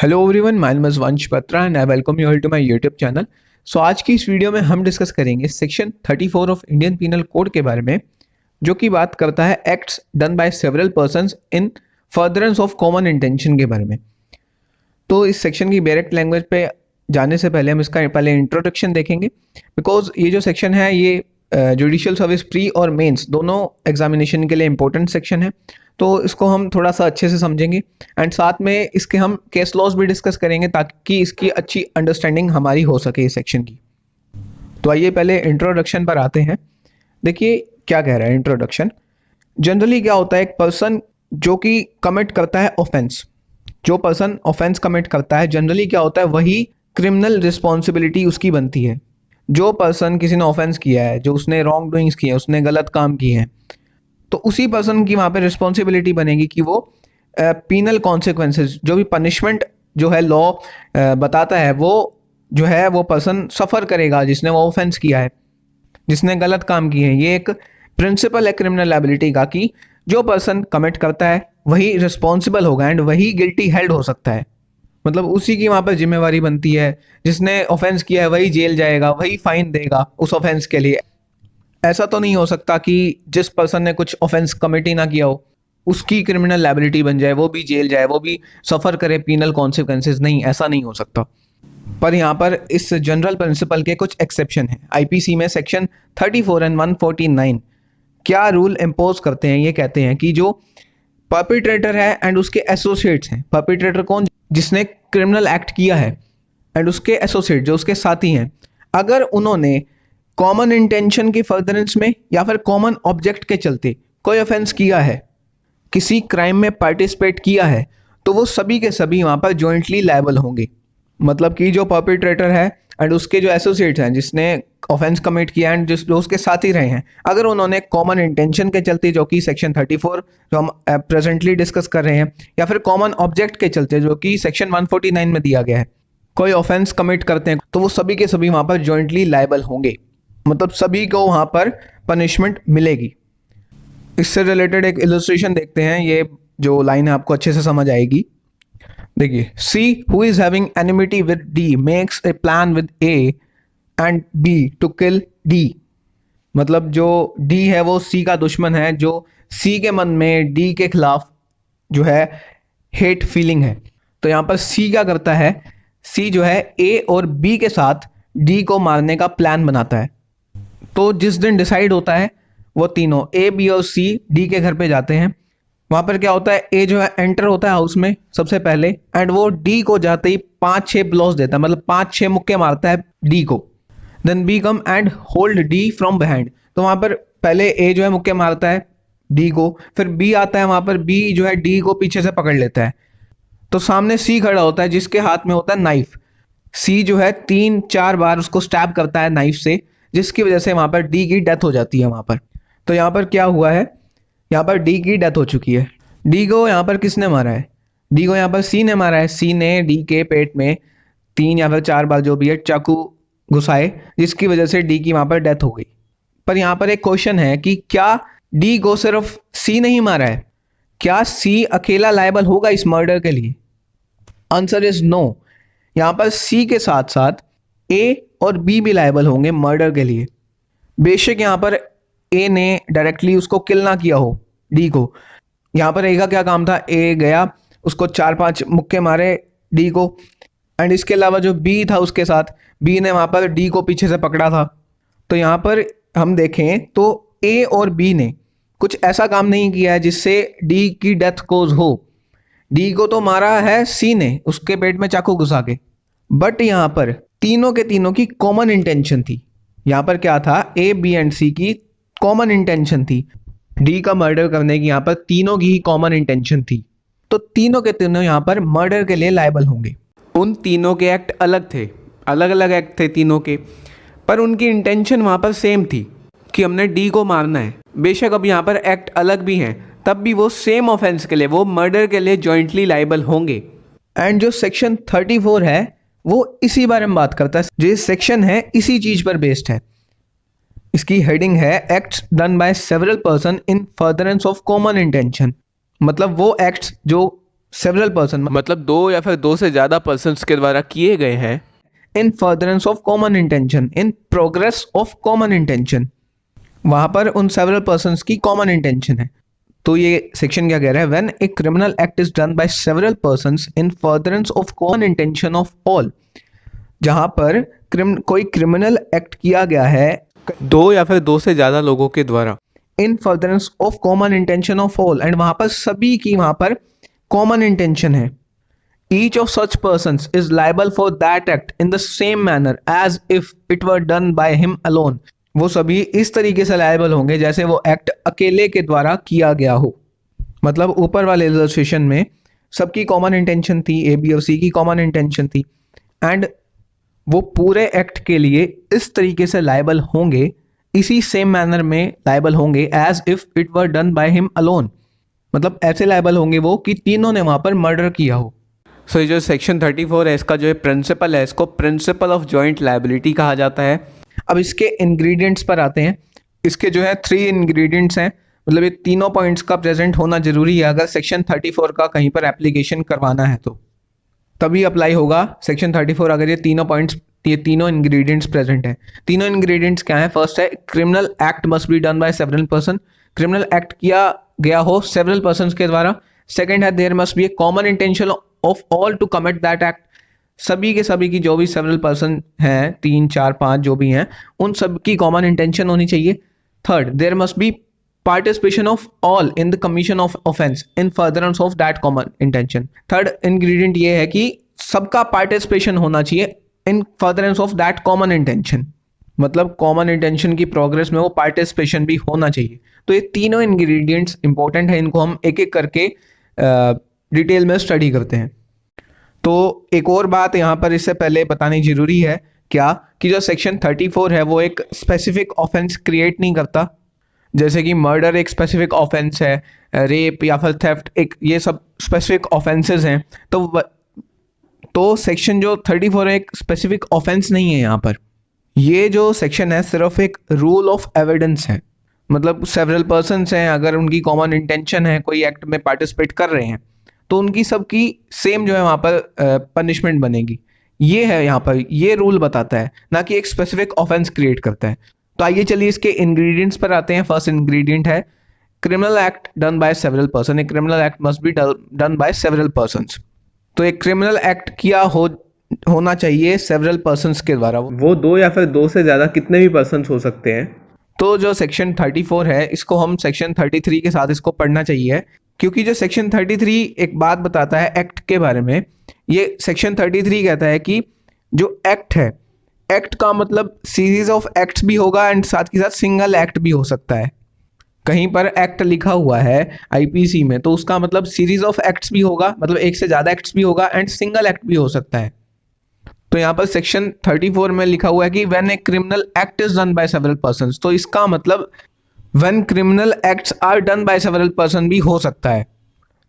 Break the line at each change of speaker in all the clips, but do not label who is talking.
Hello everyone, my name is Vansh Batra and I welcome you all to my YouTube channel. So आज की इस video में हम discuss करेंगे section 34 of Indian penal code के बारे में, जो कि बात करता है acts done by several persons in furtherance of common intention के बारे में। तो इस सेक्शन की डायरेक्ट लैंग्वेज पे जाने से पहले हम इसका पहले इंट्रोडक्शन देखेंगे, बिकॉज ये जो सेक्शन है ये जुडिशियल सर्विस प्री और मेंस दोनों एग्जामिनेशन के लिए इंपॉर्टेंट सेक्शन है। तो इसको हम थोड़ा सा अच्छे से समझेंगे एंड साथ में इसके हम केस लॉज भी डिस्कस करेंगे ताकि इसकी अच्छी अंडरस्टैंडिंग हमारी हो सके इस सेक्शन की। तो आइए पहले इंट्रोडक्शन पर आते हैं। देखिए क्या कह रहा है इंट्रोडक्शन। जनरली क्या होता है, एक पर्सन जो कि कमिट करता है ऑफेंस, जो पर्सन ऑफेंस कमिट करता है जनरली क्या होता है वही क्रिमिनल रिस्पॉन्सिबिलिटी उसकी बनती है। जो पर्सन किसी ने ऑफेंस किया है, जो उसने रॉन्ग डूइंग्स किए हैं, उसने गलत काम किए हैं, तो उसी पर्सन की वहाँ पे रिस्पॉन्सिबिलिटी बनेगी कि वो पीनल कॉन्सिक्वेंसेस, जो भी पनिशमेंट जो है लॉ बताता है वो जो है वो पर्सन सफ़र करेगा जिसने वो ऑफेंस किया है, जिसने गलत काम किए हैं। ये एक प्रिंसिपल है क्रिमिनल लायबिलिटी का कि जो पर्सन कमिट करता है वही रिस्पॉन्सिबल होगा एंड वही गिल्टी हेल्ड हो सकता है। मतलब उसी की वहाँ पर जिम्मेवारी बनती है। जिसने ऑफेंस किया है वही जेल जाएगा, वही फाइन देगा उस ऑफेंस के लिए। ऐसा तो नहीं हो सकता कि जिस पर्सन ने कुछ ऑफेंस कमिट ही ना किया हो उसकी क्रिमिनल लायबिलिटी बन जाए, वो भी जेल जाए, वो भी सफ़र करे पीनल कॉन्सिक्वेंसेस। नहीं, ऐसा नहीं हो सकता। पर यहाँ पर इस जनरल प्रिंसिपल के कुछ एक्सेप्शन हैं। आईपीसी में सेक्शन 34 एंड 149 क्या रूल इम्पोज करते हैं, ये कहते हैं कि जो परपिट्रेटर है एंड उसके एसोसिएट्स हैं, परपिट्रेटर कौन, जिसने क्रिमिनल एक्ट किया है, एंड उसके एसोसिएट जो उसके साथी हैं, अगर उन्होंने कॉमन इंटेंशन की फर्दरेंस में या फिर कॉमन ऑब्जेक्ट के चलते कोई ऑफेंस किया है, किसी क्राइम में पार्टिसिपेट किया है, तो वो सभी के सभी वहाँ पर जॉइंटली लायबल होंगे। मतलब कि जो परपिट्रेटर है एंड उसके जो एसोसिएट्स हैं जिसने ऑफेंस कमिट किया एंड जो उसके साथी रहे हैं, अगर उन्होंने कॉमन इंटेंशन के चलते, जो कि सेक्शन 34 जो हम प्रेजेंटली डिस्कस कर रहे हैं, या फिर कॉमन ऑब्जेक्ट के चलते जो कि सेक्शन 149 में दिया गया है, कोई ऑफेंस कमिट करते हैं, तो वो सभी के सभी वहाँ पर जॉइंटली लायबल होंगे। मतलब सभी को वहाँ पर पनिशमेंट मिलेगी। इससे रिलेटेड एक इलस्ट्रेशन देखते हैं। ये जो लाइन है आपको अच्छे से समझ आएगी। देखिए, C who is having enmity with D makes a plan with A and B to kill D. मतलब जो डी है वो सी का दुश्मन है, जो सी के मन में डी के खिलाफ जो है हेट फीलिंग है। तो यहाँ पर सी क्या करता है, सी जो है ए और बी के साथ डी को मारने का प्लान बनाता है। तो जिस दिन डिसाइड होता है वो तीनों ए बी और सी डी के घर पे जाते हैं। वहाँ पर क्या होता है, ए जो है एंटर होता है हाउस में सबसे पहले एंड वो डी को जाते ही 5-6 ब्लोस देता है, मतलब 5-6 मुक्के मारता है डी को। Then B come and hold D from behind. तो वहाँ पर पहले ए जो है मुक्के मारता है डी को, फिर बी आता है, वहाँ पर बी जो है डी को पीछे से पकड़ लेता है। तो सामने सी खड़ा होता है जिसके हाथ में होता है नाइफ। सी जो है 3-4 बार उसको स्टैब करता है नाइफ से, जिसकी वजह से वहां पर डी की डेथ हो जाती है वहां पर। तो यहाँ पर क्या हुआ है, यहाँ पर डी की डेथ हो चुकी है। डी को यहाँ पर किसने मारा है, डी को यहाँ पर सी ने मारा है। सी ने डी के पेट में 3 या फिर 4 बार जो भी है चाकू घुसाए, जिसकी वजह से डी की वहां पर डेथ हो गई। पर यहाँ पर एक क्वेश्चन है कि क्या डी को सिर्फ सी नहीं मारा है, क्या सी अकेला लायबल होगा इस मर्डर के लिए? Answer is no. यहाँ पर सी के साथ साथ ए और बी भी लायबल होंगे मर्डर के लिए। बेशक यहाँ पर ए ने डायरेक्टली उसको किल ना किया हो डी को। यहाँ पर ए का क्या काम था, ए गया उसको 4-5 मुक्के मारे डी को, एंड इसके अलावा जो बी था उसके साथ, बी ने वहाँ पर डी को पीछे से पकड़ा था। तो यहाँ पर हम देखें तो ए और बी ने कुछ ऐसा काम नहीं किया है जिससे डी की डेथ कोज हो। डी को तो मारा है सी ने उसके पेट में चाकू घुसा के, बट यहाँ पर तीनों के तीनों की कॉमन इंटेंशन थी। यहाँ पर क्या था, ए बी एंड सी की कॉमन इंटेंशन थी डी का मर्डर करने की। यहाँ पर तीनों की ही कॉमन इंटेंशन थी, तो तीनों के तीनों यहाँ पर मर्डर के लिए लायबल होंगे। उन तीनों के एक्ट अलग थे, अलग अलग एक्ट थे तीनों के, पर उनकी इंटेंशन वहाँ पर सेम थी कि हमने डी को मारना है। बेशक अब यहाँ पर एक्ट अलग भी हैं, तब भी वो सेम ऑफेंस के लिए, वो मर्डर के लिए जॉइंटली लायबल होंगे। एंड जो सेक्शन 34 है वो इसी बारे में बात करता है। जो सेक्शन है इसी चीज पर बेस्ड है। इसकी हेडिंग है acts done by several person in furtherance of common intention. मतलब वो एक्ट्स जो सेवरल पर्सन
मतलब दो या फिर दो से ज़्यादा पर्सन्स के द्वारा किए गए हैं
इन furtherance of common intention, in progress of common intention. वहां पर उन सेवरल पर्सन्स की कॉमन इंटेंशन है। तो ये सेक्शन क्या कह रहा है, when a criminal act is done by several persons in furtherance of common intention of all, जहां पर कोई क्रिमिनल एक्ट किया गया है
दो या फिर दो से ज़्यादा लोगों के द्वारा
in furtherance of common intention of all, and वहां पर सभी की वहां पर कॉमन इंटेंशन है। Each of such persons is liable for that act in the same manner as if it were done by him alone. वो सभी इस तरीके से लायबल होंगे जैसे वो एक्ट अकेले के द्वारा किया गया हो। मतलब ऊपर वाले इलस्ट्रेशन में सबकी कॉमन इंटेंशन थी, ए बी और सी की कॉमन इंटेंशन थी, एंड वो पूरे एक्ट के लिए इस तरीके से लायबल होंगे, इसी सेम मैनर में लायबल होंगे as if it were done by him alone. मतलब ऐसे लायबल होंगे वो कि तीनों ने वहां पर मर्डर किया हो।
सो ये जो सेक्शन 34 है इसका जो है प्रिंसिपल है, इसको प्रिंसिपल ऑफ जॉइंट लायबिलिटी कहा जाता है।
अब इसके इंग्रेडिएंट्स पर आते हैं। इसके जो है 3 इंग्रेडिएंट्स हैं, मतलब ये तीनों पॉइंट्स का प्रेजेंट होना जरूरी है अगर सेक्शन 34 का कहीं पर एप्लीकेशन करवाना है तो तभी अप्लाई होगा सेक्शन 34, अगर ये तीनों पॉइंट्स, ये तीनों इंग्रेडिएंट्स प्रेजेंट है। तीनों इंग्रेडिएंट्स क्या है, फर्स्ट है criminal act must be done by several person, criminal act किया गया हो सेवरल पर्सन्स के द्वारा। सेकंड है there must be a common intention of all to commit that act, सभी के सभी की जो भी सेवरल पर्सन हैं, 3 4 5 जो भी हैं, उन सब की कॉमन इंटेंशन होनी चाहिए। Third, there must be participation of all in the commission of offence in furtherance of that common intention. Third ingredient ये है कि सबका पार्टिसिपेशन होना चाहिए in furtherance of that common intention, मतलब कॉमन इंटेंशन की प्रोग्रेस में वो पार्टिसिपेशन भी होना चाहिए। तो ये तीनों इंग्रेडिएंट्स इंपॉर्टेंट है, इनको हम एक एक करके डिटेल में स्टडी करते हैं। तो एक और बात यहाँ पर इससे पहले बतानी जरूरी है क्या, कि जो सेक्शन 34 है वो एक स्पेसिफिक ऑफेंस क्रिएट नहीं करता। जैसे कि मर्डर एक स्पेसिफिक ऑफेंस है, रेप या फिर थेफ्ट एक, ये सब स्पेसिफिक ऑफेंसेस हैं। तो सेक्शन जो 34 है एक स्पेसिफिक ऑफेंस नहीं है यहाँ पर। ये जो सेक्शन है सिर्फ एक रूल ऑफ एविडेंस है, मतलब सेवरल पर्सन्स हैं, अगर उनकी कॉमन इंटेंशन है, कोई एक्ट में पार्टिसिपेट कर रहे हैं, तो उनकी सबकी सेम जो है वहाँ पर पनिशमेंट बनेगी। ये है यहाँ पर, ये रूल बताता है, ना कि एक स्पेसिफिक ऑफेंस क्रिएट करता है। तो आइए चलिए इसके इंग्रेडिएंट्स पर आते हैं। फर्स्ट इंग्रेडिएंट है criminal act done by several person, A criminal act must be done by several persons. तो एक क्रिमिनल एक्ट किया होना चाहिए सेवरल पर्सन्स के द्वारा,
वो दो या फिर दो से ज़्यादा कितने भी पर्सन्स हो सकते हैं।
तो जो सेक्शन 34 है इसको हम सेक्शन 33 के साथ इसको पढ़ना चाहिए, क्योंकि जो सेक्शन 33 एक बात बताता है एक्ट के बारे में। ये सेक्शन 33 कहता है कि जो एक्ट है, एक्ट का मतलब सीरीज ऑफ एक्ट्स भी होगा एंड साथ के साथ सिंगल एक्ट भी हो सकता है। कहीं पर एक्ट लिखा हुआ है आईपीसी में तो उसका मतलब सीरीज ऑफ एक्ट्स भी होगा, मतलब एक से ज्यादा एक्ट्स भी होगा एंड सिंगल एक्ट भी हो सकता है। तो यहाँ पर सेक्शन 34 में लिखा हुआ है कि when a criminal act is done by several persons, तो इसका मतलब when criminal acts are done by several person भी हो सकता है।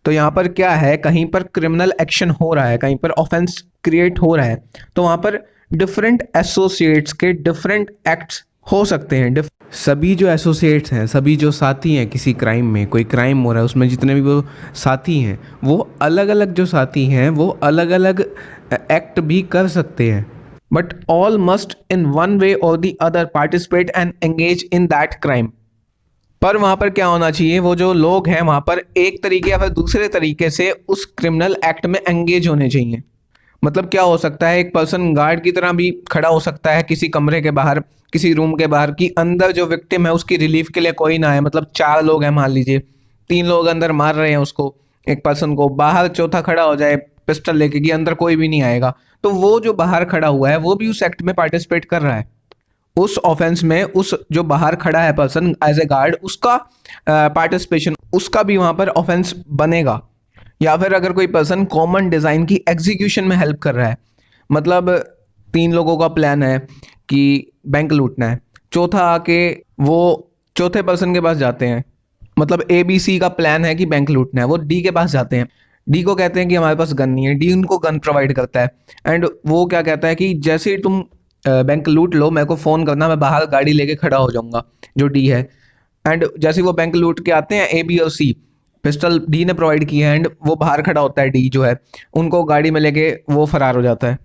तो यहाँ पर क्या है, कहीं पर क्रिमिनल एक्शन हो रहा है, कहीं पर ऑफेंस क्रिएट हो रहा है, तो वहां पर डिफरेंट एसोसिएट्स के डिफरेंट एक्ट्स हो सकते हैं।
सभी जो एसोसिएट्स हैं, सभी जो साथी हैं किसी क्राइम में, कोई क्राइम हो रहा है उसमें जितने भी वो साथी हैं, वो अलग अलग जो साथी हैं वो अलग अलग एक्ट भी कर सकते हैं।
But all must in one way or the other participate and engage in that crime. पर वहां पर क्या होना चाहिए, वो जो लोग हैं वहां पर एक तरीके या फिर दूसरे तरीके से उस क्रिमिनल एक्ट में एंगेज होने चाहिए। मतलब क्या हो सकता है, एक पर्सन गार्ड की तरह भी खड़ा हो सकता है किसी कमरे के बाहर, किसी रूम के बाहर, कि अंदर जो विक्टिम है उसकी रिलीफ के लिए कोई ना है। मतलब 4 लोग हैं मान लीजिए, 3 लोग अंदर मार रहे हैं उसको, एक पर्सन को, बाहर चौथा खड़ा हो जाए पिस्टल लेके कि अंदर कोई भी नहीं आएगा, तो वो जो बाहर खड़ा हुआ है वो भी उस एक्ट में पार्टिसिपेट कर रहा है, उस ऑफेंस में। उस जो बाहर खड़ा है पर्सन एज ए गार्ड, उसका पार्टिसिपेशन, उसका भी वहां पर ऑफेंस बनेगा। या फिर अगर कोई पर्सन कॉमन डिजाइन की एग्जीक्यूशन में हेल्प कर रहा है, मतलब 3 लोगों का प्लान है कि बैंक लूटना है, चौथा आके वो चौथे पर्सन के पास जाते हैं, मतलब ABC का प्लान है कि बैंक लूटना है, वो D के पास जाते हैं, D को कहते हैं कि हमारे पास गन नहीं है, D उनको गन प्रोवाइड करता है, एंड वो क्या कहता है कि जैसे ही तुम बैंक लूट लो मेरे को फोन करना, मैं बाहर गाड़ी लेके खड़ा हो जाऊंगा, जो D है। एंड जैसे वो बैंक लूट के आते हैं A B और C, पिस्टल डी ने प्रोवाइड की है एंड वो बाहर खड़ा होता है, डी जो है, उनको गाड़ी में लेके वो फरार हो जाता है।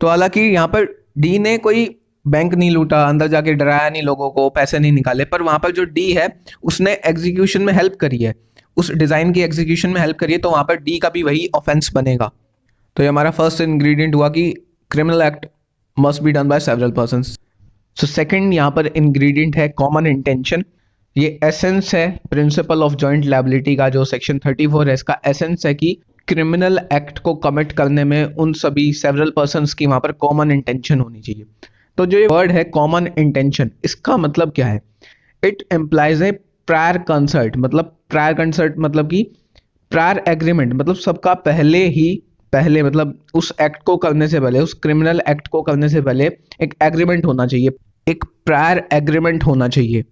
तो हालांकि यहाँ पर डी ने कोई बैंक नहीं लूटा, अंदर जाके डराया नहीं लोगों को, पैसे नहीं निकाले, पर वहां पर जो डी है उसने एग्जीक्यूशन में हेल्प करी है, उस डिजाइन की एग्जीक्यूशन में हेल्प करी है, तो वहां पर डी का भी वही ऑफेंस बनेगा। तो ये हमारा फर्स्ट इंग्रेडिएंट हुआ कि criminal act must be done by several persons. So second यहाँ पर इंग्रेडिएंट है कॉमन इंटेंशन। ये एसेंस है प्रिंसिपल ऑफ जॉइंट लायबिलिटी का, जो सेक्शन 34 है इसका एसेंस है कि क्रिमिनल एक्ट को कमिट करने में उन सभी सेवरल पर्संस की वहां पर कॉमन इंटेंशन होनी चाहिए। तो जो ये वर्ड है कॉमन इंटेंशन, इसका मतलब क्या है? It employs a prior concert, मतलब प्रायर कंसर्ट मतलब कि प्रायर एग्रीमेंट, मतलब सबका पहले मतलब उस एक्ट को करने से पहले, उस क्रिमिनल एक्ट को करने से पहले एक एग्रीमेंट होना चाहिए, एक प्रायर एग्रीमेंट होना चाहिए।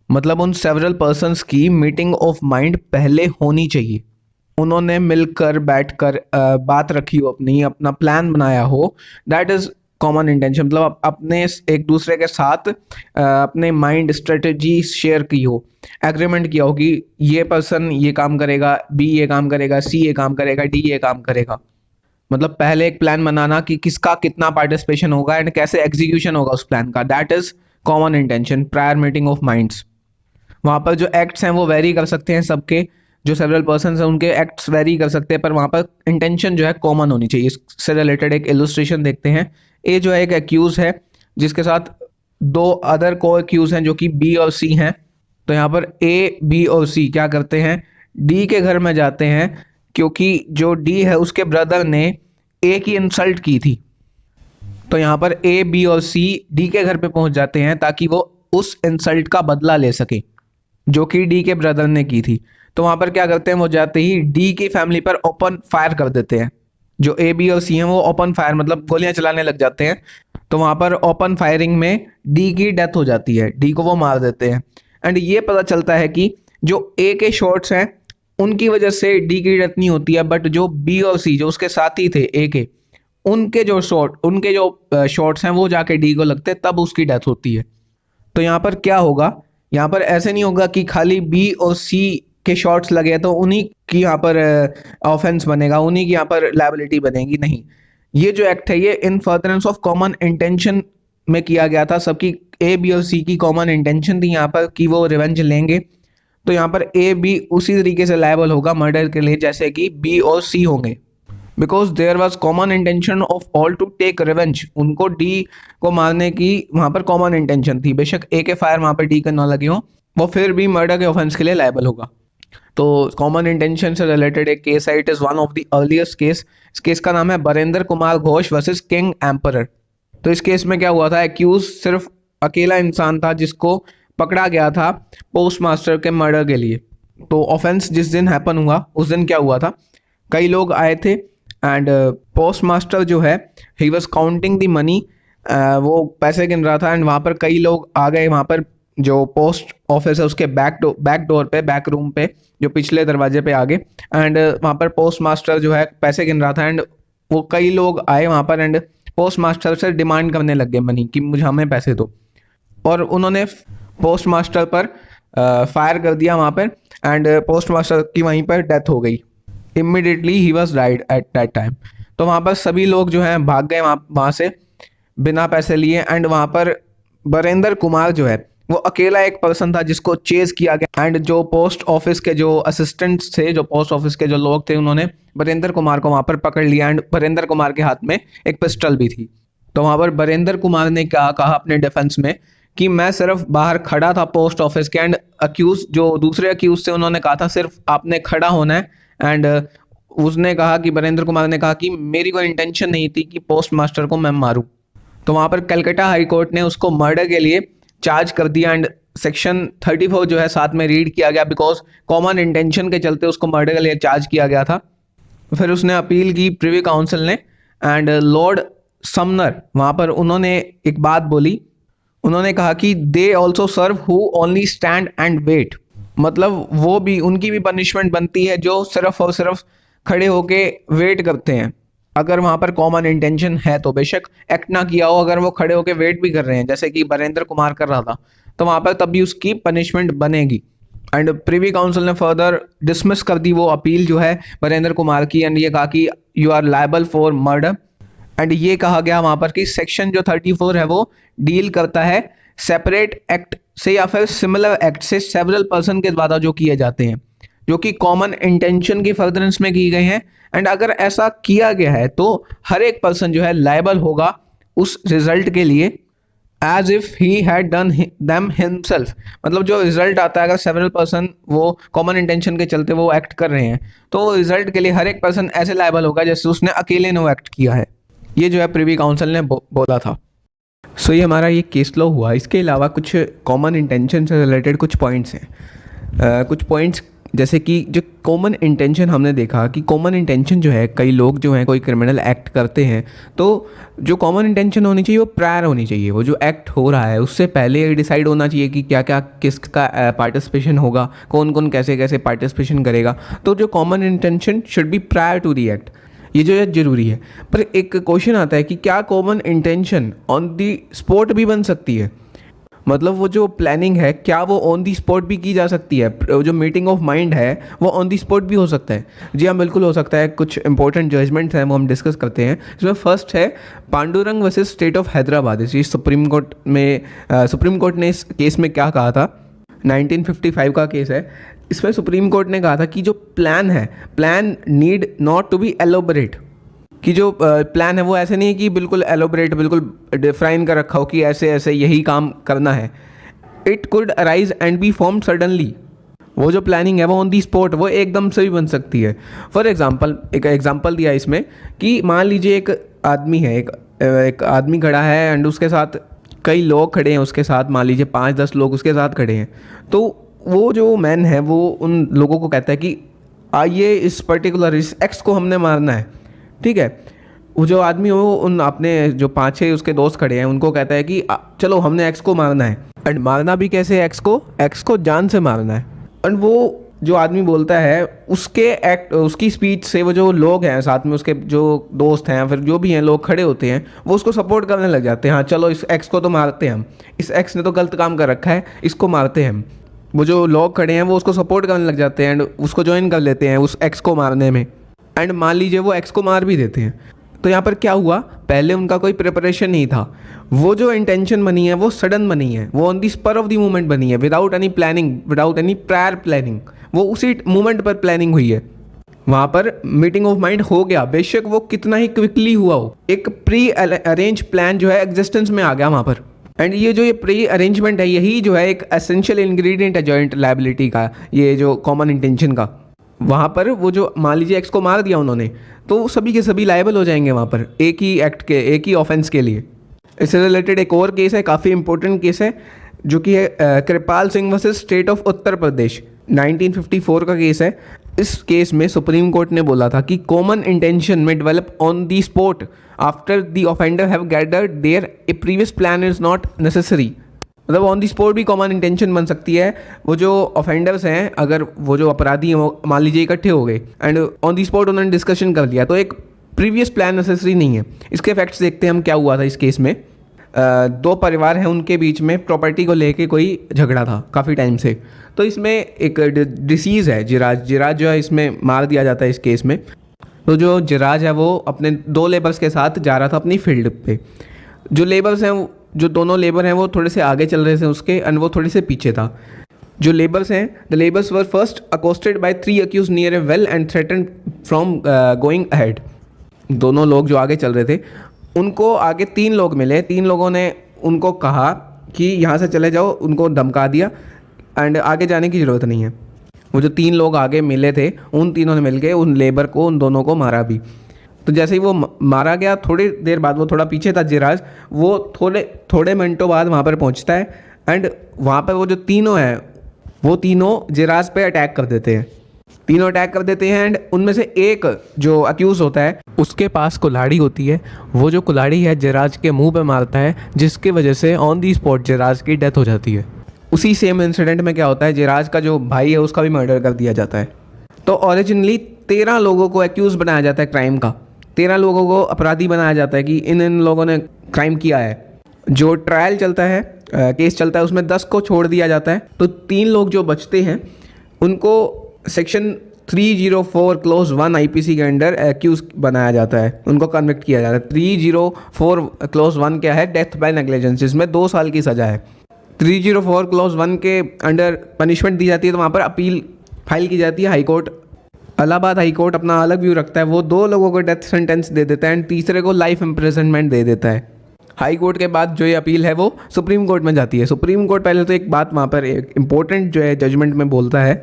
मतलब उन सेवरल पर्संस की मीटिंग ऑफ माइंड पहले होनी चाहिए, उन्होंने मिलकर बैठकर बात रखी हो, अपना प्लान बनाया हो, दैट इज कॉमन इंटेंशन। मतलब अपने एक दूसरे के साथ अपने माइंड स्ट्रेटेजी शेयर की हो, एग्रीमेंट किया हो कि ये पर्सन ये काम करेगा, बी ये काम करेगा, सी ये काम करेगा, डी ये काम करेगा। मतलब पहले एक प्लान बनाना कि किसका कितना पार्टिसिपेशन होगा एंड कैसे एग्जीक्यूशन होगा उस प्लान का, that is common intention, prior meeting of minds. वहां पर जो एक्ट्स हैं वो वेरी कर सकते हैं, सबके जो सेवरल पर्संस हैं उनके एक्ट्स वेरी कर सकते हैं, पर वहां पर इंटेंशन जो है कॉमन होनी चाहिए। इससे रिलेटेड एक इलस्ट्रेशन देखते हैं। ए जो है एक एक्यूज है जिसके साथ दो अदर को एक्यूज हैं जो कि बी और सी हैं। तो यहाँ पर ए, बी और सी क्या करते हैं? डी के घर में जाते हैं, क्योंकि जो डी है उसके ब्रदर ने ए की इंसल्ट की थी। तो यहाँ पर ए, बी और सी डी के घर पे पहुंच जाते हैं ताकि वो उस इंसल्ट का बदला ले सके जो कि डी के ब्रदर ने की थी। तो वहां पर क्या करते हैं, वो जाते ही डी की फैमिली पर ओपन फायर कर देते हैं। जो ए, बी और सी हैं वो ओपन फायर मतलब गोलियां चलाने लग जाते हैं। तो वहां पर ओपन फायरिंग में डी की डेथ हो जाती है, डी को वो मार देते हैं। एंड ये पता चलता है कि जो ए के शॉट्स हैं उनकी वजह से डी की डेथ नहीं होती है, बट जो बी और सी जो उसके साथी थे ए के, उनके जो शॉट्स हैं वो जाके डी को लगते हैं, तब उसकी डेथ होती है। तो यहाँ पर क्या होगा, यहाँ पर ऐसे नहीं होगा कि खाली बी और सी के शॉट्स लगे तो उन्हीं की यहाँ पर ऑफेंस बनेगा, उन्हीं की यहाँ पर लायबिलिटी बनेगी, नहीं। ये जो एक्ट है ये इन फर्दरेंस ऑफ कॉमन इंटेंशन में किया गया था, सबकी ए, बी और सी की कॉमन इंटेंशन थी यहाँ पर कि वो रिवेंज लेंगे। तो यहाँ पर ए, बी उसी तरीके से लायबल होगा मर्डर के लिए जैसे कि बी और सी होंगे, because there was common intention of all to take revenge. उनको डी को मारने की वहां पर कॉमन इंटेंशन थी, बेशक ए के फायर वहां पर डी का ना लगे हो, वो फिर भी मर्डर के ऑफेंस के लिए लायबल होगा। तो कॉमन इंटेंशन से रिलेटेड एक केस है, it is one of the earliest case. इस केस का नाम है Barendra Kumar Ghosh versus king emperor. तो इस केस में क्या हुआ था, एक्यूज सिर्फ अकेला इंसान था जिसको पकड़ा गया था पोस्ट मास्टर के मर्डर के लिए। तो ऑफेंस जिस दिन हैपन हुआ उस दिन क्या हुआ था, कई लोग आए थे एंड पोस्ट मास्टर जो है he was counting the money, वो पैसे गिन रहा था एंड वहाँ पर कई लोग आ गए, वहाँ पर जो पोस्ट ऑफिस है उसके बैक रूम पे जो पिछले दरवाजे पे आगे, एंड वहाँ पर पोस्ट मास्टर जो है पैसे गिन रहा था एंड वो कई लोग आए वहाँ पर एंड पोस्ट मास्टर से डिमांड करने लग गए मनी कि मुझे हमें पैसे दो, और उन्होंने पोस्ट मास्टर पर फायर कर दिया वहाँ पर एंड पोस्ट मास्टर की वहीं पर डेथ हो गई। Immediately he was died at that time. तो वहाँ पर सभी लोग जो हैं भाग गए वहाँ से बिना पैसे लिए एंड वहाँ पर बरेंद्र कुमार जो है वो अकेला एक पर्सन था जिसको चेज किया गया एंड जो पोस्ट ऑफिस के जो असिस्टेंट्स थे, जो पोस्ट ऑफिस के जो लोग थे, उन्होंने बरेंद्र कुमार को वहाँ पर पकड़ लिया एंड बरेंद्र कुमार के हाथ में एक पिस्टल भी थी। तो वहाँ पर बरेंद्र कुमार ने क्या कहा अपने डिफेंस में कि मैं सिर्फ बाहर खड़ा था पोस्ट ऑफिस के एंड अक्यूज जो दूसरे अक्यूज थे उन्होंने कहा था सिर्फ आपने खड़ा होना है, एंड उसने कहा कि बरेंद्र कुमार ने कहा कि मेरी कोई इंटेंशन नहीं थी कि पोस्ट मास्टर को मैं मारूं। तो वहां पर कलकत्ता हाई कोर्ट ने उसको मर्डर के लिए चार्ज कर दिया एंड सेक्शन 34 जो है साथ में रीड किया गया, बिकॉज कॉमन इंटेंशन के चलते उसको मर्डर के लिए चार्ज किया गया था। फिर उसने अपील की प्रिवी काउंसिल ने एंड लॉर्ड समनर वहां पर उन्होंने एक बात बोली, उन्होंने कहा कि they also serve who only stand and wait, मतलब वो भी उनकी भी पनिशमेंट बनती है जो सिर्फ और सिर्फ खड़े होके वेट करते हैं। अगर वहां पर कॉमन इंटेंशन है तो बेशक एक्ट ना किया हो, अगर वो खड़े होके वेट भी कर रहे हैं जैसे कि बरेंद्र कुमार कर रहा था, तो वहां पर तब भी उसकी पनिशमेंट बनेगी। एंड प्रीवी काउंसिल ने फर्दर डिसमिस कर दी वो अपील जो है वीरेंद्र कुमार की, एंड ये कहा कि you are liable for murder. And ये कहा गया वहां पर कि सेक्शन जो 34 है वो डील करता है सेपरेट एक्ट से या फिर सिमिलर एक्ट से सेवरल पर्सन के द्वारा जो किए जाते हैं, जो कि कॉमन इंटेंशन की फर्दरेंस में की गई हैं। एंड अगर ऐसा किया गया है तो हर एक पर्सन जो है लायबल होगा उस रिजल्ट के लिए as if he had done them himself. मतलब जो रिजल्ट आता है, अगर सेवरल पर्सन वो कॉमन इंटेंशन के चलते वो एक्ट कर रहे हैं, तो वो रिजल्ट के लिए हर एक पर्सन ऐसे लायबल होगा जैसे उसने अकेले ने वो एक्ट किया है। ये जो है प्रीवी काउंसिल ने बोला था।
सो ये हमारा ये केस लॉ हुआ। इसके अलावा कुछ कॉमन इंटेंशन से रिलेटेड कुछ पॉइंट्स हैं। कुछ पॉइंट्स जैसे कि जो कॉमन इंटेंशन हमने देखा कि कॉमन इंटेंशन जो है, कई लोग जो हैं कोई क्रिमिनल एक्ट करते हैं तो जो कॉमन इंटेंशन होनी चाहिए वो प्रायर होनी चाहिए। वो जो एक्ट हो रहा है उससे पहले डिसाइड होना चाहिए कि क्या क्या किसका पार्टिसिपेशन होगा, कौन कौन कैसे कैसे पार्टिसिपेशन करेगा। तो जो common intention should be prior to the act, ये जो है ज़रूरी है। पर एक क्वेश्चन आता है कि क्या common intention on the spot भी बन सकती है? मतलब वो जो प्लानिंग है क्या वो ऑन दी स्पॉट भी की जा सकती है? जो मीटिंग ऑफ माइंड है वो ऑन दी स्पॉट भी हो सकता है। जी हाँ, बिल्कुल हो सकता है। कुछ इंपॉर्टेंट जजमेंट्स हैं वो हम डिस्कस करते हैं। इसमें फर्स्ट है Pandurang versus state of Hyderabad. इसी सुप्रीम कोर्ट ने इस केस में क्या कहा था, 1955 का केस है। इसमें सुप्रीम कोर्ट ने कहा था कि जो प्लान है, plan need not to be elaborate, कि जो प्लान है वो ऐसे नहीं है कि बिल्कुल एलोबरेट, बिल्कुल डिफाइन कर रखा हो कि ऐसे ऐसे यही काम करना है। It could arise and be form suddenly. वो जो प्लानिंग है वो ऑन दी स्पॉट वो एकदम से भी बन सकती है। फॉर एग्जांपल, एक एग्जांपल दिया इसमें कि मान लीजिए एक आदमी है, एक आदमी खड़ा है एंड उसके साथ कई लोग खड़े हैं उसके साथ, मान लीजिए 5-10 लोग उसके साथ खड़े हैं। तो वो जो मैन है वो उन लोगों को कहता है कि आइए इस पर्टिकुलर इस एक्स को हमने मारना है, ठीक है। वो जो आदमी हो उन अपने जो 5-6 उसके दोस्त खड़े हैं उनको कहता है कि चलो हमने एक्स को मारना है। एंड मारना भी कैसे? एक्स को जान से मारना है। एंड वो जो आदमी बोलता है उसकी स्पीच से वो जो लोग हैं साथ में उसके जो दोस्त हैं फिर जो भी हैं लोग खड़े होते हैं वो उसको सपोर्ट करने लग जाते हैं। हाँ चलो इस एक्स को तो मारते हैं हम, इस एक्स ने तो गलत काम कर रखा है, इसको मारते हैं हम। वो जो लोग खड़े हैं वो उसको सपोर्ट करने लग जाते हैं एंड उसको ज्वाइन कर लेते हैं उस एक्स को मारने में। एंड मान लीजिए वो एक्स को मार भी देते हैं। तो यहाँ पर क्या हुआ, पहले उनका कोई प्रिपरेशन नहीं था। वो जो इंटेंशन बनी है वो सडन बनी है, वो on the spur of the moment बनी है, without any planning, without any prior planning. वो उसी मोमेंट पर प्लानिंग हुई है। वहाँ पर मीटिंग ऑफ माइंड हो गया, बेशक वो कितना ही क्विकली हुआ हो। एक प्री अरेंज प्लान जो है एग्जिस्टेंस में आ गया वहाँ पर। एंड ये जो प्री अरेंजमेंट है यही जो है एक एसेंशियल इंग्रेडिएंट है जॉइंट लायबिलिटी का, ये जो कॉमन इंटेंशन का। वहाँ पर वो जो मान लीजिए एक्स को मार दिया उन्होंने, तो सभी के सभी लायबल हो जाएंगे वहाँ पर एक ही एक्ट के, एक ही ऑफेंस के लिए। इससे रिलेटेड एक और केस है, काफ़ी इंपॉर्टेंट केस है, जो कि है कृपाल Singh versus state of Uttar Pradesh, 1954 का केस है। इस केस में सुप्रीम कोर्ट ने बोला था कि common intention may develop on the spot after the offender have gathered there a previous plan is not necessary. मतलब ऑन दी स्पॉट भी कॉमन इंटेंशन बन सकती है। वो जो ऑफेंडर्स हैं, अगर वो जो अपराधी हैं वो मान लीजिए इकट्ठे हो गए एंड ऑन दी स्पॉट उन्होंने डिस्कशन कर लिया, तो एक प्रीवियस प्लान नेसेसरी नहीं है। इसके इफेक्ट्स देखते हैं हम क्या हुआ था इस केस में। दो परिवार हैं, उनके बीच में प्रॉपर्टी को लेके कोई झगड़ा था काफ़ी टाइम से। तो इसमें एक डिसीज़ है जिराज जो है इसमें मार दिया जाता है इस केस में। तो जो जिराज है वो अपने 2 लेबर्स के साथ जा रहा था अपनी फील्ड पे। जो लेबर्स हैं, जो दोनों लेबर हैं वो थोड़े से आगे चल रहे थे उसके एंड वो थोड़े से पीछे था। जो लेबर्स हैं, the labours were first accosted by 3 accused near a well and threatened from going ahead. दोनों लोग जो आगे चल रहे थे उनको आगे 3 लोग मिले। 3 लोगों ने उनको कहा कि यहाँ से चले जाओ, उनको धमका दिया एंड आगे जाने की ज़रूरत नहीं है। वो जो 3 लोग आगे मिले थे उन तीनों ने मिलके उन लेबर को, उन दोनों को मारा भी। तो जैसे ही वो मारा गया, थोड़ी देर बाद, वो थोड़ा पीछे था जिराज, वो थोड़े मिनटों बाद वहाँ पर पहुँचता है एंड वहाँ पर वो जो तीनों हैं वो तीनों जिराज पे अटैक कर देते हैं। तीनों अटैक कर देते हैं एंड उनमें से एक जो अक्यूज होता है उसके पास कुल्हाड़ी होती है। वो जो कुल्हाड़ी है जिराज के मुंह पे मारता है, जिसकी वजह से ऑन दी स्पॉट जिराज की डेथ हो जाती है। उसी सेम इंसिडेंट में क्या होता है, जिराज का जो भाई है उसका भी मर्डर कर दिया जाता है। तो ओरिजिनली 13 लोगों को एक्यूज बनाया जाता है क्राइम का, 13 लोगों को अपराधी बनाया जाता है कि इन लोगों ने क्राइम किया है। जो ट्रायल चलता है केस चलता है उसमें 10 को छोड़ दिया जाता है, तो 3 लोग जो बचते हैं उनको सेक्शन 304 क्लोज 1 आईपीसी के अंडर एक्यूज बनाया जाता है, उनको कन्विक्ट किया जाता है। 304 क्लोज 1 क्या है? डेथ बाय नेग्लिजेंस, जिसमें 2 साल की सज़ा है। 304 क्लोज 1 के अंडर पनिशमेंट दी जाती है, तो वहाँ पर अपील फाइल की जाती है high court. Allahabad high court अपना अलग व्यू रखता है, वो 2 लोगों को डेथ सेंटेंस दे देता है एंड तीसरे को लाइफ इम्प्रिजनमेंट दे देता है। हाई कोर्ट के बाद जो ये अपील है वो सुप्रीम कोर्ट में जाती है। सुप्रीम कोर्ट पहले तो एक बात वहाँ पर एक इंपॉर्टेंट जो है जजमेंट में बोलता है,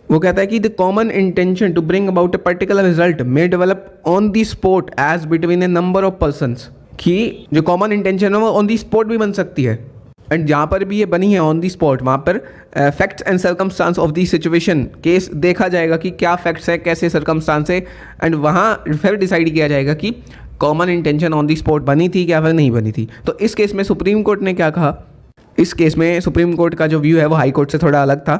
वो कहता है कि the common intention to bring about a particular result may develop on the spot as between a number of persons, कि जो कॉमन इंटेंशन है वो ऑन दी स्पॉट भी बन सकती है। एंड जहाँ पर भी ये बनी है ऑन दी स्पॉट, वहाँ पर facts and circumstance of the situation, case देखा जाएगा कि क्या फैक्ट्स है, कैसे सर्कमस्टांस है, एंड वहाँ फिर डिसाइड किया जाएगा कि common intention on the spot बनी थी क्या फिर नहीं बनी थी। तो इस केस में सुप्रीम कोर्ट ने क्या कहा? इस केस में सुप्रीम कोर्ट का जो व्यू है वो हाई कोर्ट से थोड़ा अलग था।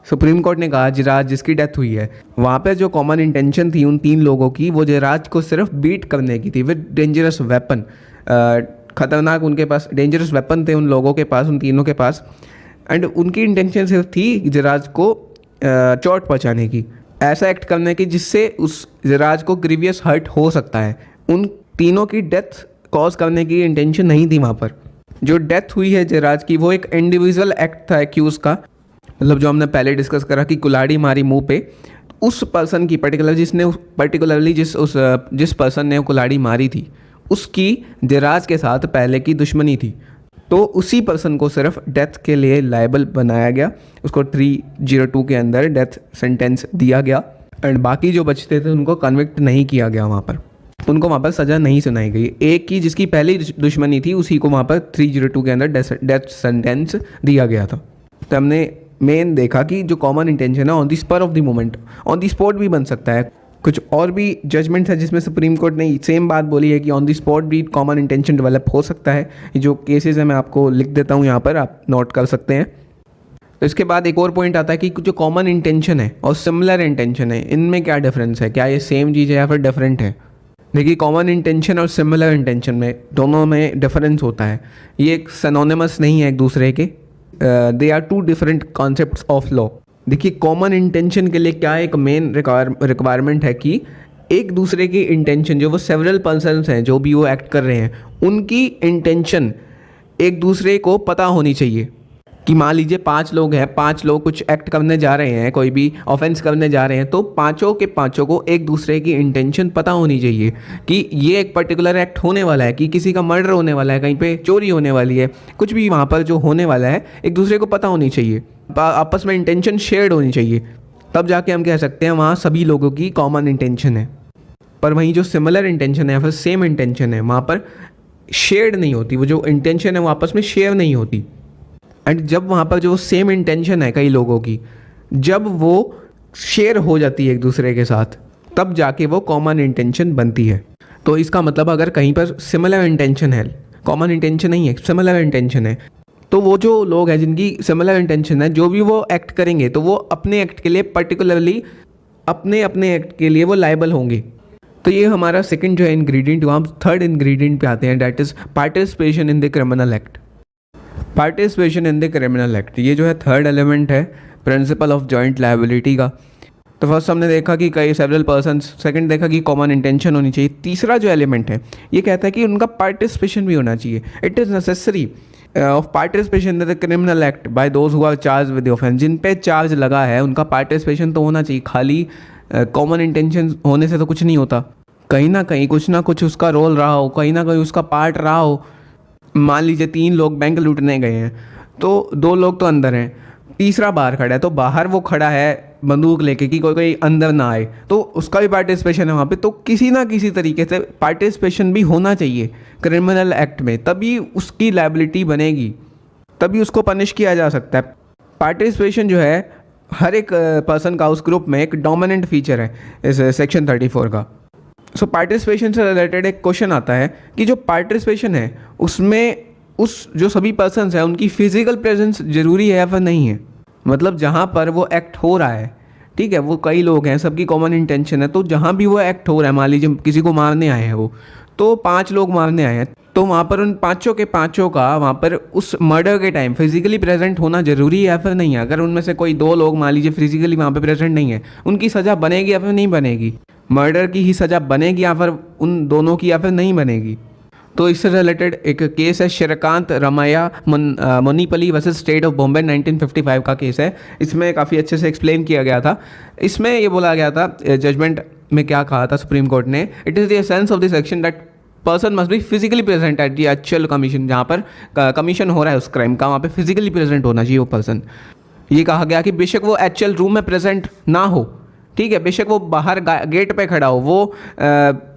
सुप्रीम कोर्ट ने कहा जयराज जिसकी डेथ हुई है, वहाँ पे जो कॉमन इंटेंशन थी उन 3 लोगों की, वो जयराज को सिर्फ बीट करने की थी विद डेंजरस वेपन। खतरनाक उनके पास डेंजरस वेपन थे उन लोगों के पास, उन तीनों के पास, एंड उनकी इंटेंशन सिर्फ थी जयराज को चोट पहुँचाने की, ऐसा एक्ट करने की जिससे उस जयराज को ग्रीवियस हर्ट हो सकता है। उन तीनों की डेथ कॉज करने की इंटेंशन नहीं थी वहाँ पर। जो डेथ हुई है जयराज की वो एक इंडिविजुअल एक्ट था एक्यूज का, मतलब जो हमने पहले डिस्कस करा कि कुल्हाड़ी मारी मुंह पे, उस पर्सन की पर्टिकुलरली जिस पर्सन ने कुल्हाड़ी मारी थी उसकी जयराज के साथ पहले की दुश्मनी थी, तो उसी पर्सन को सिर्फ डेथ के लिए लायबल बनाया गया, उसको 302 के अंदर डेथ सेंटेंस दिया गया एंड बाकी जो बचते थे उनको कन्विक्ट नहीं किया गया, वहाँ पर उनको वहाँ पर सज़ा नहीं सुनाई गई। एक की जिसकी पहली दुश्मनी थी उसी को वहाँ पर 302 के अंदर डेथ सेंटेंस दिया गया था। तो हमने मेन देखा कि जो कॉमन इंटेंशन है on the spur of the moment, on the spot भी बन सकता है। कुछ और भी जजमेंट्स है जिसमें सुप्रीम कोर्ट ने सेम बात बोली है कि ऑन दी स्पॉट भी कॉमन इंटेंशन डेवलप हो सकता है। ये जो केसेस है मैं आपको लिख देता हूँ यहाँ पर, आप नोट कर सकते हैं। तो इसके बाद एक और पॉइंट आता है कि जो कॉमन इंटेंशन है और सिमिलर इंटेंशन है, इनमें क्या डिफरेंस है, क्या ये सेम चीज़ है या फिर डिफरेंट है। देखिए कॉमन इंटेंशन और सिमिलर इंटेंशन में दोनों में डिफरेंस होता है, ये एक सिनोनिमस नहीं है एक दूसरे के, they are 2 different concepts of law. देखिए कॉमन इंटेंशन के लिए क्या एक मेन रिक्वायरमेंट है कि एक दूसरे की इंटेंशन, जो वो सेवरल पर्सन्स हैं जो भी वो एक्ट कर रहे हैं, उनकी इंटेंशन एक दूसरे को पता होनी चाहिए। कि मान लीजिए 5 लोग हैं, 5 लोग कुछ एक्ट करने जा रहे हैं, कोई भी ऑफेंस करने जा रहे हैं, तो पाँचों के पाँचों को एक दूसरे की इंटेंशन पता होनी चाहिए कि ये एक पर्टिकुलर एक्ट होने वाला है, कि किसी का मर्डर होने वाला है, कहीं पे चोरी होने वाली है, कुछ भी वहाँ पर जो होने वाला है एक दूसरे को पता होनी चाहिए, आपस में इंटेंशन शेयर्ड होनी चाहिए, तब जाके हम कह सकते हैं वहाँ सभी लोगों की कॉमन इंटेंशन है। पर वहीं जो सिमिलर इंटेंशन है या फिर सेम इंटेंशन है, वहाँ पर शेयर्ड नहीं होती, वो जो इंटेंशन है वो आपस में शेयर नहीं होती। एंड जब वहाँ पर जो सेम इंटेंशन है कई लोगों की, जब वो शेयर हो जाती है एक दूसरे के साथ, तब जाके वो कॉमन इंटेंशन बनती है। तो इसका मतलब अगर कहीं पर सिमिलर इंटेंशन है, कॉमन इंटेंशन नहीं है, सिमिलर इंटेंशन है, तो वो जो लोग हैं जिनकी सिमिलर इंटेंशन है, जो भी वो एक्ट करेंगे तो वो अपने एक्ट के लिए पर्टिकुलरली अपने एक्ट के लिए वो लायबल होंगे। तो ये हमारा सेकंड जो है इंग्रेडिएंट, वहाँ हम थर्ड इंग्रेडिएंट पे आते हैं, that is participation in the criminal act. Participation in the criminal act, ये जो है थर्ड एलिमेंट है प्रिंसिपल ऑफ जॉइंट लायबिलिटी का। तो फर्स्ट हमने देखा कि कई सेवरल पर्सन्स, सेकंड देखा कि कॉमन इंटेंशन होनी चाहिए, तीसरा जो एलिमेंट है ये कहता है कि उनका पार्टिसिपेशन भी होना चाहिए। It is necessary of participation in the criminal act by those who are charge with the offence, जिन पे चार्ज लगा है उनका पार्टिसिपेशन तो होना चाहिए। खाली कॉमन इंटेंशन होने से तो कुछ नहीं होता, कहीं ना कुछ उसका रोल रहा हो, कहीं ना कहीं उसका पार्ट रहा हो। मान लीजिए 3 लोग बैंक लूटने गए हैं, तो 2 लोग तो अंदर हैं, तीसरा बाहर खड़ा है, तो बाहर वो खड़ा है बंदूक लेके कि कोई अंदर ना आए, तो उसका भी पार्टिसिपेशन है वहाँ पे। तो किसी ना किसी तरीके से पार्टिसिपेशन भी होना चाहिए क्रिमिनल एक्ट में, तभी उसकी लायबिलिटी बनेगी, तभी उसको पनिश किया जा सकता है। पार्टिसिपेशन जो है हर एक पर्सन का उस ग्रुप में एक डोमिनेंट फीचर है इस सेक्शन 34 का। सो पार्टिसिपेशन से रिलेटेड एक क्वेश्चन आता है कि जो पार्टिसिपेशन है उसमें उस जो सभी पर्सन्स हैं उनकी फिजिकल प्रेजेंस ज़रूरी है या फिर नहीं है। मतलब जहाँ पर वो एक्ट हो रहा है, ठीक है, वो कई लोग हैं, सबकी कॉमन इंटेंशन है, तो जहाँ भी वो एक्ट हो रहा है, मान लीजिए किसी को मारने आए हैं वो, तो 5 लोग मारने आए हैं, तो वहाँ पर उन पाँचों के पाँचों का वहाँ पर उस मर्डर के टाइम फिजिकली प्रेजेंट होना जरूरी है या फिर नहीं है। अगर उनमें से कोई दो लोग मान लीजिए फिजिकली वहाँ पे प्रेजेंट नहीं है, उनकी सज़ा बनेगी या फिर नहीं बनेगी? मर्डर की ही सज़ा बनेगी या फिर उन दोनों की या फिर नहीं बनेगी? तो इससे रिलेटेड एक केस है Shrikant Ramaiah Munipalli versus state of Bombay 1955 का केस है। इसमें काफ़ी अच्छे से एक्सप्लेन किया गया था। इसमें ये बोला गया था जजमेंट में क्या कहा था सुप्रीम कोर्ट ने, it is the essence of the section that person must be physically present at the actual commission, जहाँ पर कमीशन हो रहा है उस क्राइम का, वहाँ पे फिजिकली प्रेजेंट होना चाहिए वो पर्सन। ये कहा गया कि बेशक वो एक्चुअल रूम में प्रेजेंट ना हो, ठीक है, बेशक वो बाहर गेट पे खड़ा हो, वो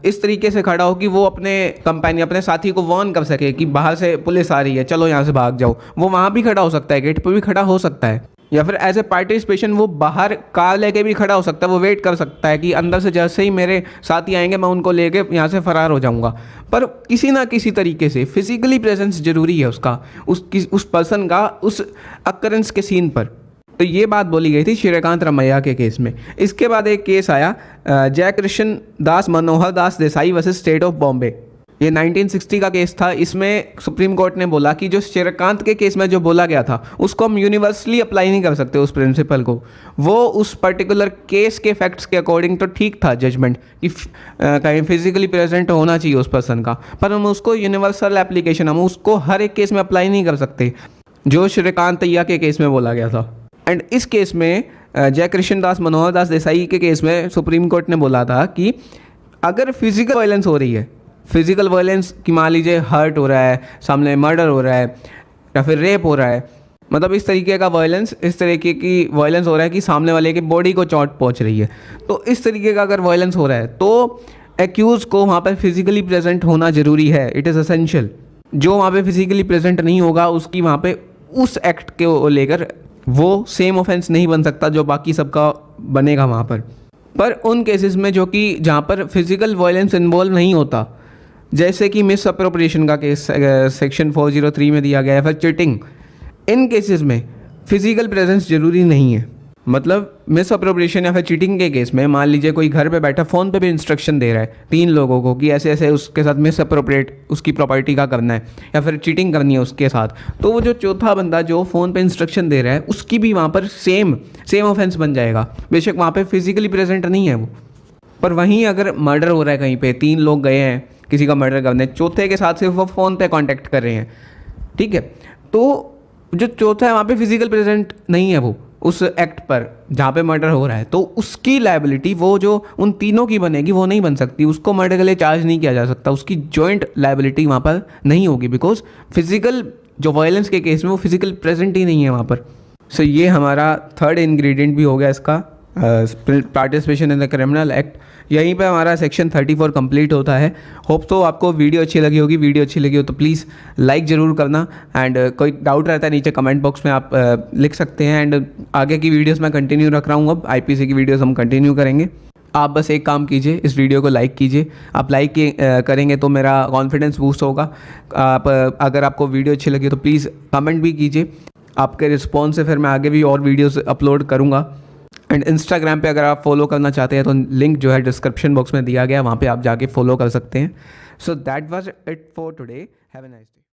इस तरीके से खड़ा हो कि वो अपने कंपेनी अपने साथी को वार्न कर सके कि बाहर से पुलिस आ रही है, चलो यहाँ से भाग जाओ। वो वहाँ भी खड़ा हो सकता है, गेट पे भी खड़ा हो सकता है, या फिर एज ए पार्टिसिपेशन वो बाहर कार लेके भी खड़ा हो सकता है। वो वेट कर सकता है कि अंदर से जैसे ही मेरे साथी आएंगे मैं उनको लेके यहाँ से फरार हो जाऊँगा। पर किसी ना किसी तरीके से फिजिकली प्रेजेंस जरूरी है उसका, उस पर्सन का उस अकरेंस के सीन पर। तो ये बात बोली गई थी श्रीकांत रमैया के केस में। इसके बाद एक केस आया Jaikrishna Das Manohar Das Desai versus state of Bombay. ये 1960 का केस था। इसमें सुप्रीम कोर्ट ने बोला कि जो श्रीकांत के केस में जो बोला गया था उसको हम यूनिवर्सली अप्लाई नहीं कर सकते उस प्रिंसिपल को। वो उस पर्टिकुलर केस के फैक्ट्स के अकॉर्डिंग तो ठीक था जजमेंट कि कहीं फिजिकली प्रेजेंट होना चाहिए उस पर्सन का, पर हम उसको यूनिवर्सल एप्लीकेशन हम उसको हर एक केस में अप्लाई नहीं कर सकते जो श्रीकांत अय्या के केस में बोला गया था। एंड इस केस में जयकृष्ण दास मनोहर दास देसाई के केस में सुप्रीम कोर्ट ने बोला था कि अगर फिजिकल वायलेंस हो रही है, फिजिकल वायलेंस की मान लीजिए हर्ट हो रहा है, सामने मर्डर हो रहा है या फिर रेप हो रहा है, मतलब इस तरीके का वायलेंस, इस तरीके की वायलेंस हो रहा है कि सामने वाले की बॉडी को चोट पहुंच रही है, तो इस तरीके का अगर वायलेंस हो रहा है तो एक्यूज को वहाँ पर फिजिकली प्रेजेंट होना ज़रूरी है। It is essential. जो वहाँ पे फिजिकली प्रेजेंट नहीं होगा उसकी वहाँ पे उस एक्ट के लेकर वो सेम ऑफेंस नहीं बन सकता जो बाकी सबका बनेगा वहाँ पर उन केसेस में जो कि जहाँ पर फिजिकल वायलेंस इन्वॉल्व नहीं होता, जैसे कि मिस अप्रोप्रिएशन का केस सेक्शन 403 में दिया गया है, फिर चीटिंग, इन केसेस में फिजिकल प्रेजेंस जरूरी नहीं है। मतलब मिस अप्रोप्रिएशन या फिर चीटिंग के केस में मान लीजिए कोई घर पे बैठा फ़ोन पे भी इंस्ट्रक्शन दे रहा है 3 लोगों को कि ऐसे ऐसे उसके साथ मिस अप्रोप्रिएट उसकी प्रॉपर्टी का करना है या फिर चीटिंग करनी है उसके साथ, तो वो जो चौथा बंदा जो फ़ोन पे इंस्ट्रक्शन दे रहा है उसकी भी वहाँ पर सेम ऑफेंस बन जाएगा। बेशक वहाँ पर फिजिकली प्रेजेंट नहीं है वो, पर वहीं अगर मर्डर हो रहा है कहीं पर, 3 लोग गए हैं किसी का मर्डर करने, चौथे के साथ सिर्फ वो फ़ोन पे कांटेक्ट कर रहे हैं, ठीक है, तो जो चौथा है वहाँ पे फिजिकल प्रेजेंट नहीं है वो उस एक्ट पर जहाँ पे मर्डर हो रहा है, तो उसकी लायबिलिटी वो जो उन तीनों की बनेगी वो नहीं बन सकती। उसको मर्डर के लिए चार्ज नहीं किया जा सकता, उसकी जॉइंट लायबिलिटी वहाँ पर नहीं होगी, बिकॉज फिजिकल जो वायलेंस के केस में वो फिजिकल प्रेजेंट ही नहीं है वहाँ पर। सो ये हमारा थर्ड इंग्रेडिएंट भी हो गया इसका, participation in the criminal act. यहीं पे हमारा सेक्शन 34 कंप्लीट होता है। होप तो आपको वीडियो अच्छी लगी होगी। वीडियो अच्छी लगी हो तो प्लीज़ लाइक ज़रूर करना, एंड कोई डाउट रहता है नीचे कमेंट बॉक्स में आप लिख सकते हैं। एंड आगे की वीडियोस मैं कंटिन्यू रख रहा हूँ, अब आईपीसी की वीडियोस हम कंटिन्यू करेंगे। आप बस एक काम कीजिए, इस वीडियो को लाइक कीजिए। आप लाइक करेंगे तो मेरा कॉन्फिडेंस बूस्ट होगा। आप अगर आपको वीडियो अच्छी लगी तो प्लीज़ कमेंट भी कीजिए। आपके रिस्पॉन्स से फिर मैं आगे भी और वीडियोज़ अपलोड करूँगा। एंड इंस्टाग्राम पे अगर आप फॉलो करना चाहते हैं तो लिंक जो है डिस्क्रिप्शन बॉक्स में दिया गया, वहाँ पे आप जाके फॉलो कर सकते हैं। So that was it for today. Have a nice day.